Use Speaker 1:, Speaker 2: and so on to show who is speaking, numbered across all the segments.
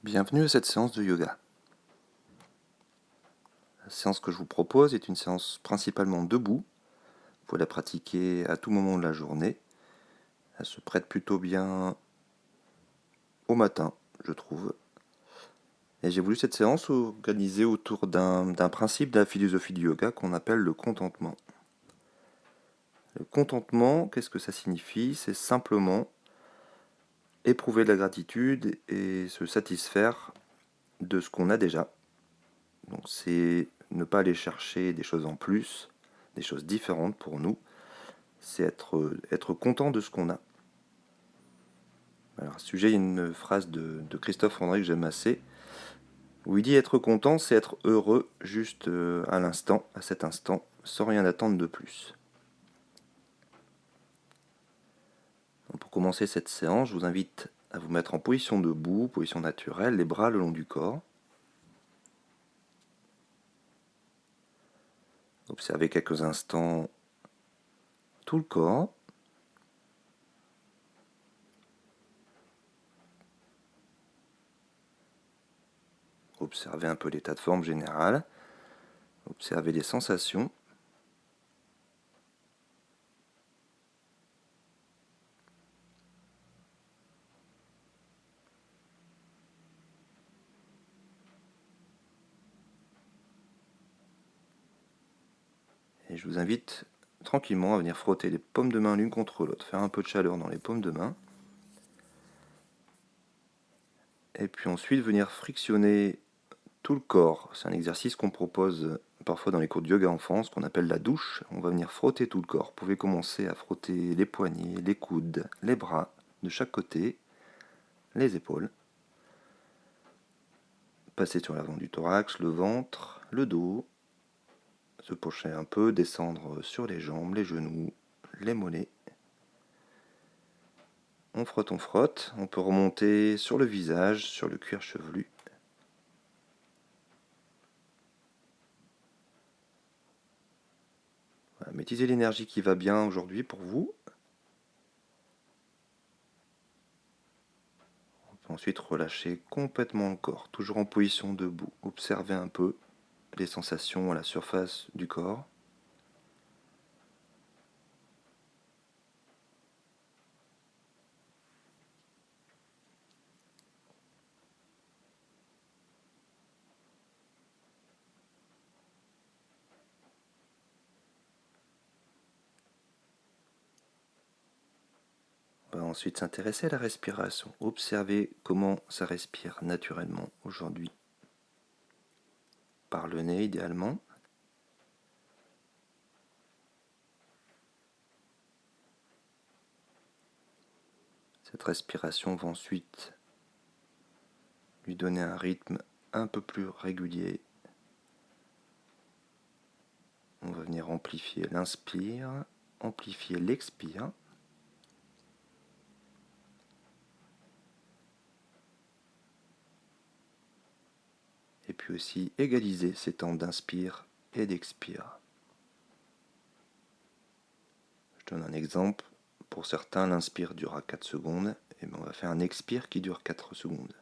Speaker 1: Bienvenue à cette séance de yoga. La séance que je vous propose est une séance principalement debout. Vous pouvez la pratiquer à tout moment de la journée. Elle se prête plutôt bien au matin, je trouve. Et j'ai voulu cette séance organisée autour d'un principe de la philosophie du yoga qu'on appelle le contentement. Le contentement, qu'est-ce que ça signifie? C'est simplement éprouver de la gratitude et se satisfaire de ce qu'on a déjà. Donc c'est ne pas aller chercher des choses en plus, des choses différentes pour nous. C'est être content de ce qu'on a. Alors à ce sujet, il y a une phrase de Christophe André que j'aime assez, où il dit être content, c'est être heureux juste à l'instant, à cet instant, sans rien attendre de plus. Donc pour commencer cette séance, je vous invite à vous mettre en position debout, position naturelle, les bras le long du corps. Observez quelques instants tout le corps. Observez un peu l'état de forme général. Observez les sensations. Et je vous invite tranquillement à venir frotter les paumes de main l'une contre l'autre, faire un peu de chaleur dans les paumes de main. Et puis ensuite venir frictionner tout le corps. C'est un exercice qu'on propose parfois dans les cours de yoga en France, qu'on appelle la douche. On va venir frotter tout le corps. Vous pouvez commencer à frotter les poignets, les coudes, les bras de chaque côté, les épaules. Passer sur l'avant du thorax, le ventre, le dos. Se pencher un peu, descendre sur les jambes, les genoux, les mollets. On frotte. On peut remonter sur le visage, sur le cuir chevelu. Voilà, maîtrisez l'énergie qui va bien aujourd'hui pour vous. On peut ensuite relâcher complètement le corps, toujours en position debout. Observez un peu les sensations à la surface du corps. On va ensuite s'intéresser à la respiration. Observez comment ça respire naturellement aujourd'hui. Par le nez idéalement. Cette respiration va ensuite lui donner un rythme un peu plus régulier. On va venir amplifier l'inspire, amplifier l'expire. Et puis aussi égaliser ces temps d'inspire et d'expire. Je donne un exemple. Pour certains, l'inspire durera 4 secondes, et on va faire un expire qui dure 4 secondes.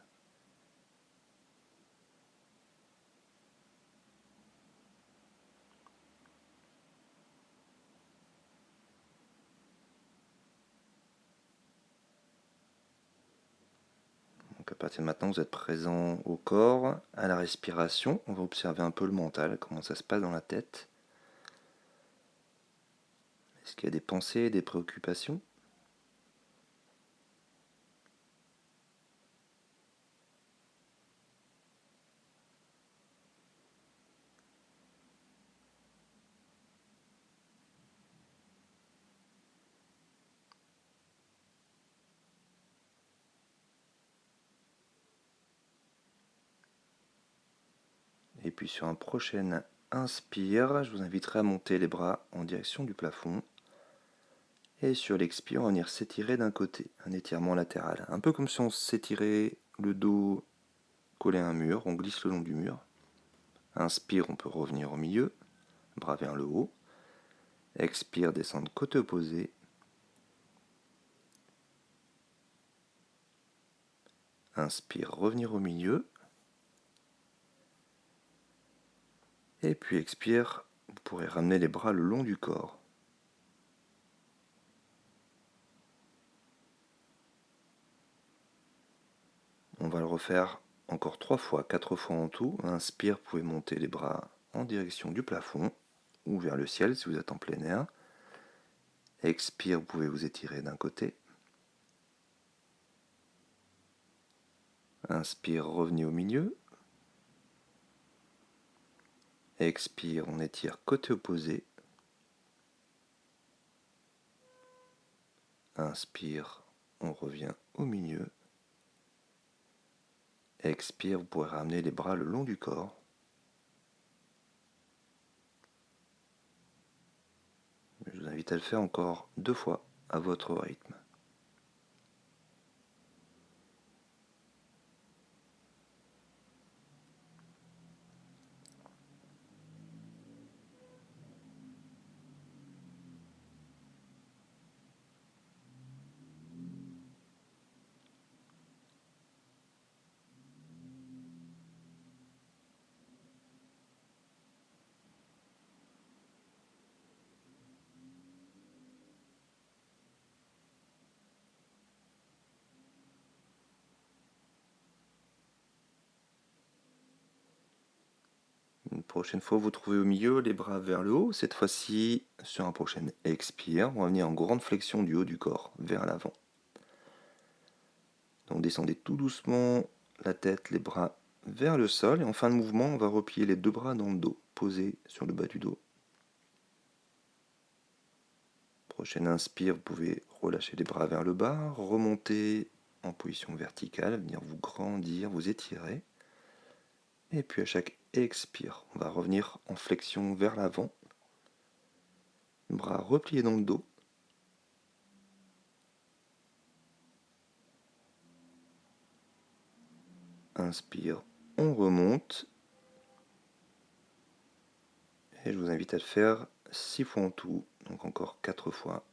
Speaker 1: Donc à partir de maintenant, vous êtes présent au corps, à la respiration. On va observer un peu le mental, comment ça se passe dans la tête. Est-ce qu'il y a des pensées, des préoccupations ? Et puis sur un prochain inspire, je vous inviterai à monter les bras en direction du plafond. Et sur l'expire, on va venir s'étirer d'un côté, un étirement latéral. Un peu comme si on s'étirait le dos collé à un mur, on glisse le long du mur. Inspire, on peut revenir au milieu, bras vers le haut. Expire, descendre côté opposé. Inspire, revenir au milieu. Et puis expire, vous pourrez ramener les bras le long du corps. On va le refaire encore 3 fois, 4 fois en tout. Inspire, vous pouvez monter les bras en direction du plafond ou vers le ciel si vous êtes en plein air. Expire, vous pouvez vous étirer d'un côté. Inspire, revenez au milieu. Expire, on étire côté opposé. Inspire, on revient au milieu. Expire, vous pourrez ramener les bras le long du corps. Je vous invite à le faire encore 2 fois à votre rythme. Une prochaine fois, vous trouvez au milieu, les bras vers le haut. Cette fois-ci, sur un prochain expire, on va venir en grande flexion du haut du corps vers l'avant. Donc descendez tout doucement la tête, les bras vers le sol. Et en fin de mouvement, on va replier les 2 bras dans le dos, posés sur le bas du dos. Prochaine inspire, vous pouvez relâcher les bras vers le bas, remonter en position verticale, venir vous grandir, vous étirer. Et puis à chaque expire, on va revenir en flexion vers l'avant. Bras repliés dans le dos. Inspire, on remonte. Et je vous invite à le faire 6 fois en tout, donc encore 4 fois.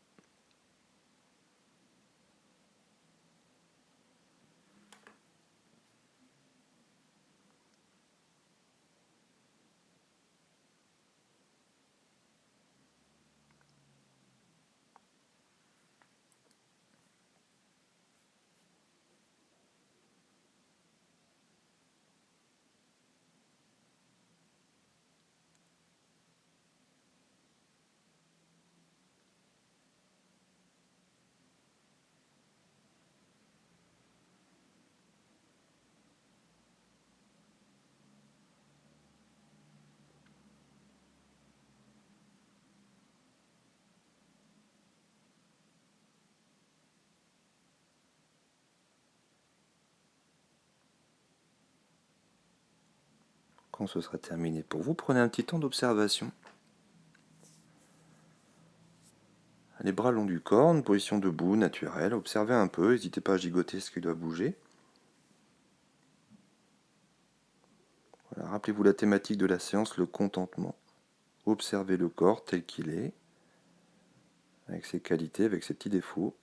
Speaker 1: Quand ce sera terminé pour vous, prenez un petit temps d'observation. Les bras le long du corps, une position debout, naturelle. Observez un peu, n'hésitez pas à gigoter ce qui doit bouger. Voilà, rappelez-vous la thématique de la séance, le contentement. Observez le corps tel qu'il est, avec ses qualités, avec ses petits défauts.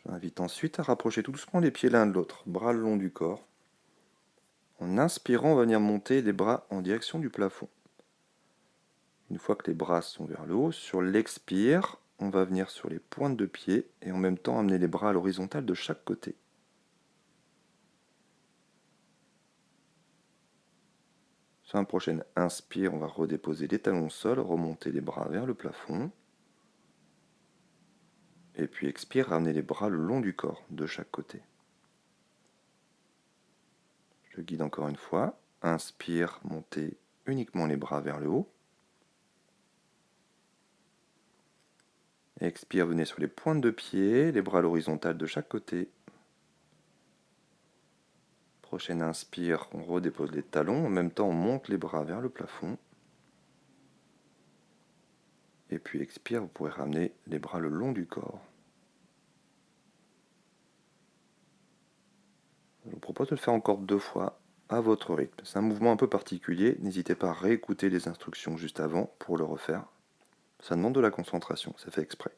Speaker 1: J'invite ensuite à rapprocher tout doucement les pieds l'un de l'autre, bras le long du corps. En inspirant, on va venir monter les bras en direction du plafond. Une fois que les bras sont vers le haut, sur l'expire, on va venir sur les pointes de pied et en même temps amener les bras à l'horizontale de chaque côté. Sur un prochain inspire, on va redéposer les talons au sol, remonter les bras vers le plafond. Et puis expire, ramener les bras le long du corps, de chaque côté. Je guide encore une fois. Inspire, montez uniquement les bras vers le haut. Expire, venez sur les pointes de pied, les bras à l'horizontale de chaque côté. Prochaine inspire, on redépose les talons, en même temps on monte les bras vers le plafond. Et puis expire, vous pourrez ramener les bras le long du corps. propose de le faire encore 2 fois à votre rythme. C'est un mouvement un peu particulier, n'hésitez pas à réécouter les instructions juste avant pour le refaire. Ça demande de la concentration, c'est fait exprès.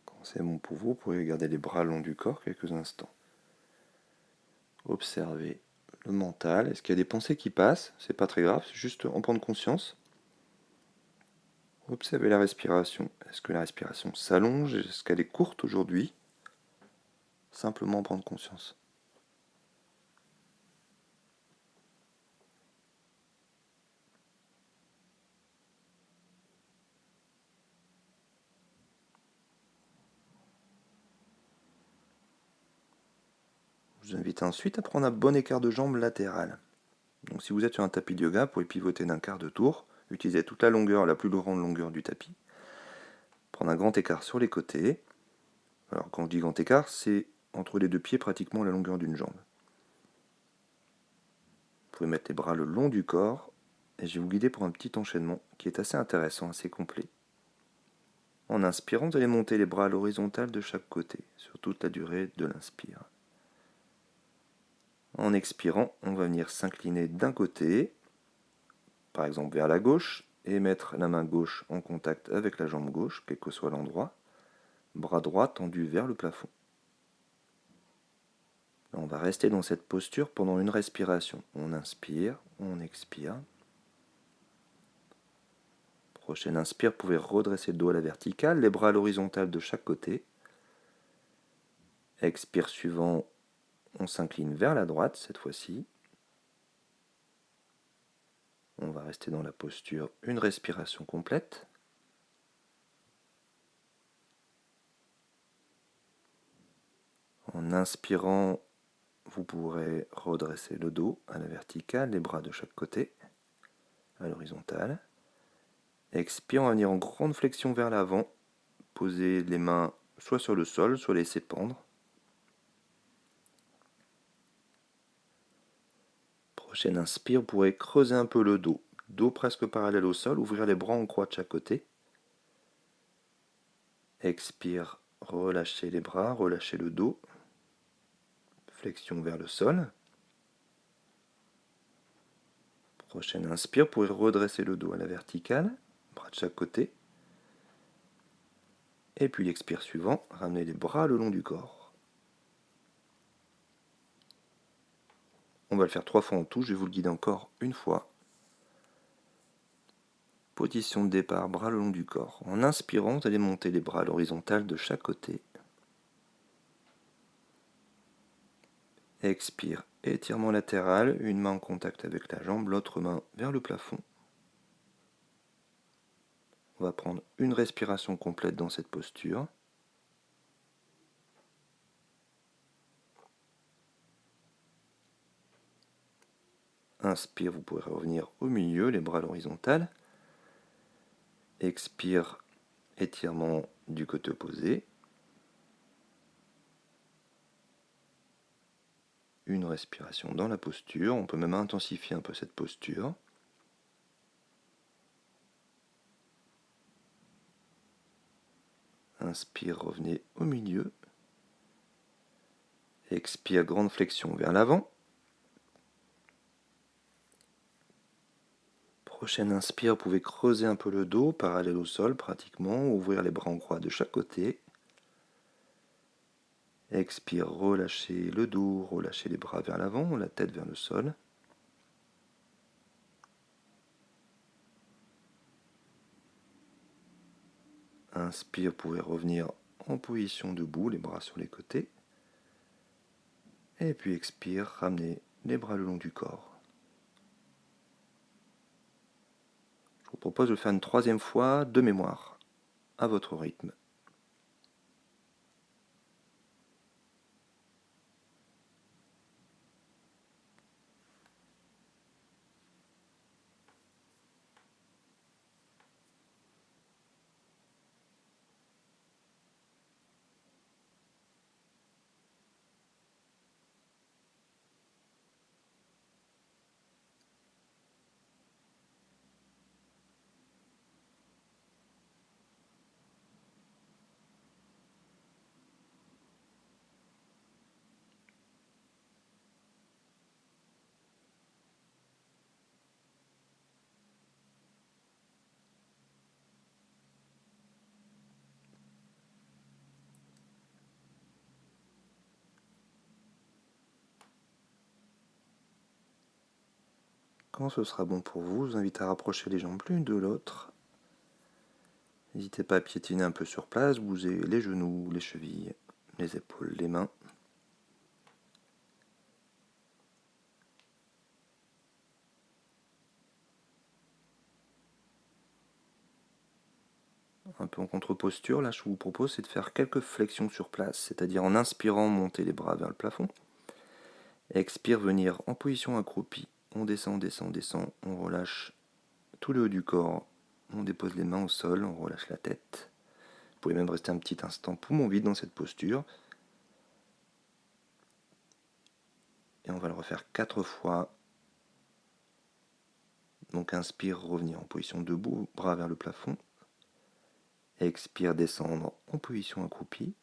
Speaker 1: Quand c'est bon pour vous pouvez garder les bras le long du corps quelques instants. Observez le mental. Est-ce qu'il y a des pensées qui passent? C'est pas très grave, c'est juste en prendre conscience. Observez la respiration. Est-ce que la respiration s'allonge? Est-ce qu'elle est courte aujourd'hui? Simplement en prendre conscience. Je vous invite ensuite à prendre un bon écart de jambes latéral. Donc si vous êtes sur un tapis de yoga, vous pouvez pivoter d'un quart de tour, utiliser toute la longueur, la plus grande longueur du tapis. Prendre un grand écart sur les côtés. Alors quand je dis grand écart, c'est entre les deux pieds pratiquement la longueur d'une jambe. Vous pouvez mettre les bras le long du corps et je vais vous guider pour un petit enchaînement qui est assez intéressant, assez complet. En inspirant, vous allez monter les bras à l'horizontale de chaque côté, sur toute la durée de l'inspire. En expirant, on va venir s'incliner d'un côté, par exemple vers la gauche, et mettre la main gauche en contact avec la jambe gauche, quel que soit l'endroit, bras droit tendu vers le plafond. On va rester dans cette posture pendant une respiration. On inspire, on expire. Prochaine inspire, vous pouvez redresser le dos à la verticale, les bras à l'horizontale de chaque côté. Expire suivant, on s'incline vers la droite cette fois-ci. On va rester dans la posture une respiration complète. En inspirant, vous pourrez redresser le dos à la verticale, les bras de chaque côté, à l'horizontale. Expire, on va venir en grande flexion vers l'avant. Poser les mains soit sur le sol, soit laisser pendre. Prochaine inspire, vous pourrez creuser un peu le dos. Dos presque parallèle au sol, ouvrir les bras en croix de chaque côté. Expire, relâchez les bras, relâchez le dos. Flexion vers le sol. Prochaine inspire, vous pourrez redresser le dos à la verticale, bras de chaque côté. Et puis l'expire suivant, ramenez les bras le long du corps. On va le faire 3 fois en tout, je vais vous le guider encore une fois. Position de départ, bras le long du corps. En inspirant, vous allez monter les bras à l'horizontale de chaque côté. Expire, étirement latéral, une main en contact avec la jambe, l'autre main vers le plafond. On va prendre une respiration complète dans cette posture. Inspire, vous pourrez revenir au milieu, les bras à l'horizontale. Expire, étirement du côté opposé. Une respiration dans la posture. On peut même intensifier un peu cette posture. Inspire, revenez au milieu. Expire, grande flexion vers l'avant. Prochaine inspire, vous pouvez creuser un peu le dos, parallèle au sol pratiquement, ouvrir les bras en croix de chaque côté. Expire, relâchez le dos, relâchez les bras vers l'avant, la tête vers le sol. Inspire, vous pouvez revenir en position debout, les bras sur les côtés. Et puis expire, ramenez les bras le long du corps. Je vous propose de le faire une troisième fois de mémoire, à votre rythme. Quand ce sera bon pour vous, je vous invite à rapprocher les jambes l'une de l'autre. N'hésitez pas à piétiner un peu sur place, bougez les genoux, les chevilles, les épaules, les mains. Un peu en contre-posture, là je vous propose c'est de faire quelques flexions sur place, c'est-à-dire en inspirant monter les bras vers le plafond. Expire, venir en position accroupie. On descend, descend, descend, on relâche tout le haut du corps, on dépose les mains au sol, on relâche la tête. Vous pouvez même rester un petit instant poumon vide dans cette posture. Et on va le refaire 4 fois. Donc inspire, revenir en position debout, bras vers le plafond. Expire, descendre en position accroupie.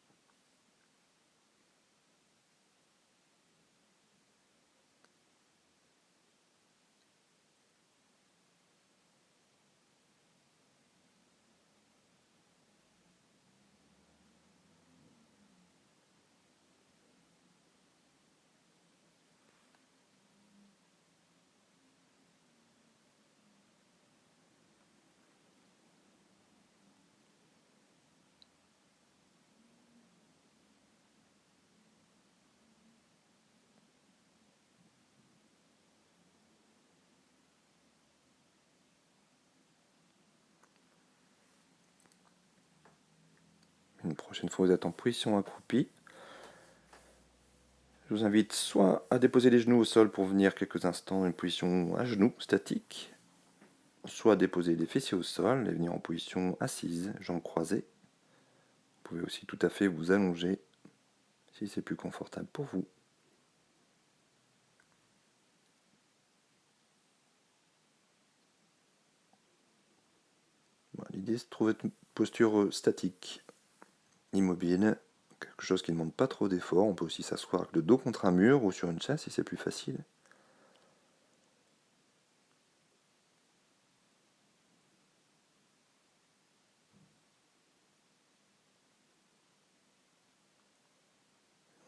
Speaker 1: Une prochaine fois, vous êtes en position accroupie. Je vous invite soit à déposer les genoux au sol pour venir quelques instants dans une position à genoux, statique, soit à déposer les fessiers au sol et venir en position assise, jambes croisées. Vous pouvez aussi tout à fait vous allonger si c'est plus confortable pour vous. Bon, l'idée c'est de trouver une posture statique, immobile, quelque chose qui ne demande pas trop d'effort. On peut aussi s'asseoir avec le dos contre un mur ou sur une chaise si c'est plus facile.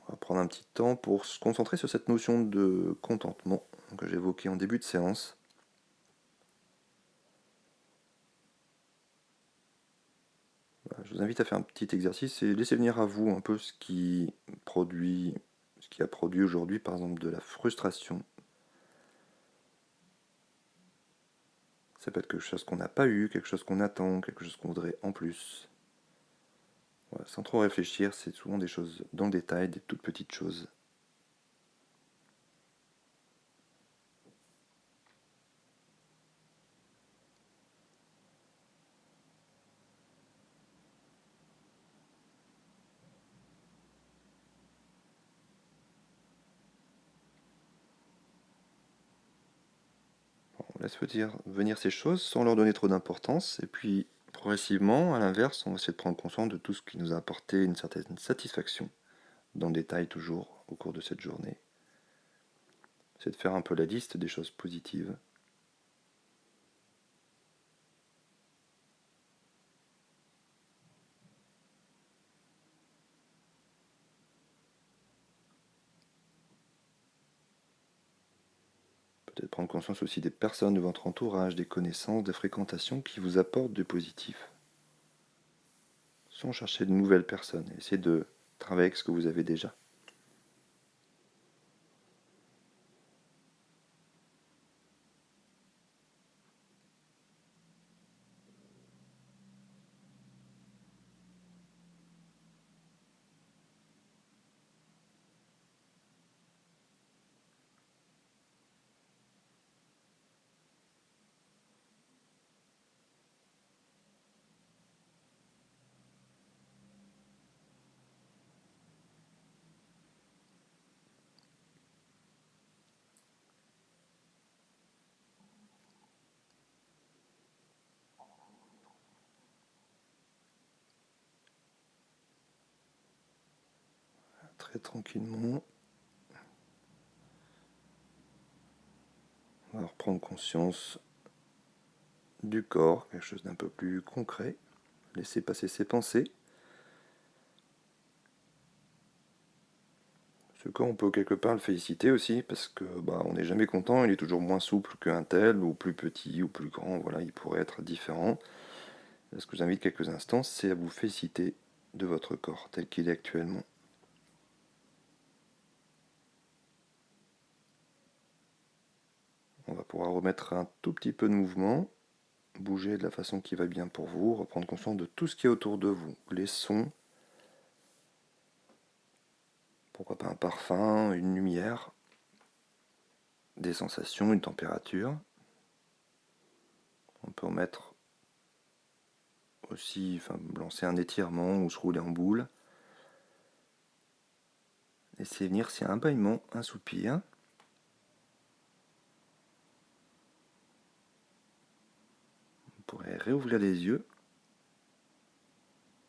Speaker 1: On va prendre un petit temps pour se concentrer sur cette notion de contentement que j'évoquais en début de séance. Voilà, je vous invite à faire un petit exercice et laissez venir à vous un peu ce qui a produit aujourd'hui par exemple de la frustration. Ça peut être quelque chose qu'on n'a pas eu, quelque chose qu'on attend, quelque chose qu'on voudrait en plus. Voilà, sans trop réfléchir, c'est souvent des choses dans le détail, des toutes petites choses. On laisse venir ces choses sans leur donner trop d'importance, et puis progressivement, à l'inverse, on va essayer de prendre conscience de tout ce qui nous a apporté une certaine satisfaction, dans le détail toujours, au cours de cette journée. C'est de faire un peu la liste des choses positives. prendre conscience aussi des personnes de votre entourage, des connaissances, des fréquentations qui vous apportent du positif. Sans chercher de nouvelles personnes, essayez de travailler avec ce que vous avez déjà. Très tranquillement, on va reprendre conscience du corps, quelque chose d'un peu plus concret. Laissez passer ses pensées. Ce corps, on peut quelque part le féliciter aussi, parce que on n'est jamais content, il est toujours moins souple qu'un tel, ou plus petit, ou plus grand, voilà, il pourrait être différent. Ce que j'invite quelques instants, c'est à vous féliciter de votre corps tel qu'il est actuellement. On va pouvoir remettre un tout petit peu de mouvement, bouger de la façon qui va bien pour vous, reprendre conscience de tout ce qui est autour de vous, les sons, pourquoi pas un parfum, une lumière, des sensations, une température. On peut remettre aussi, lancer un étirement ou se rouler en boule. Laissez venir s'il y a un bâillement, un soupir. Vous pourrez réouvrir les yeux.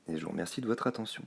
Speaker 1: Et je vous remercie de votre attention.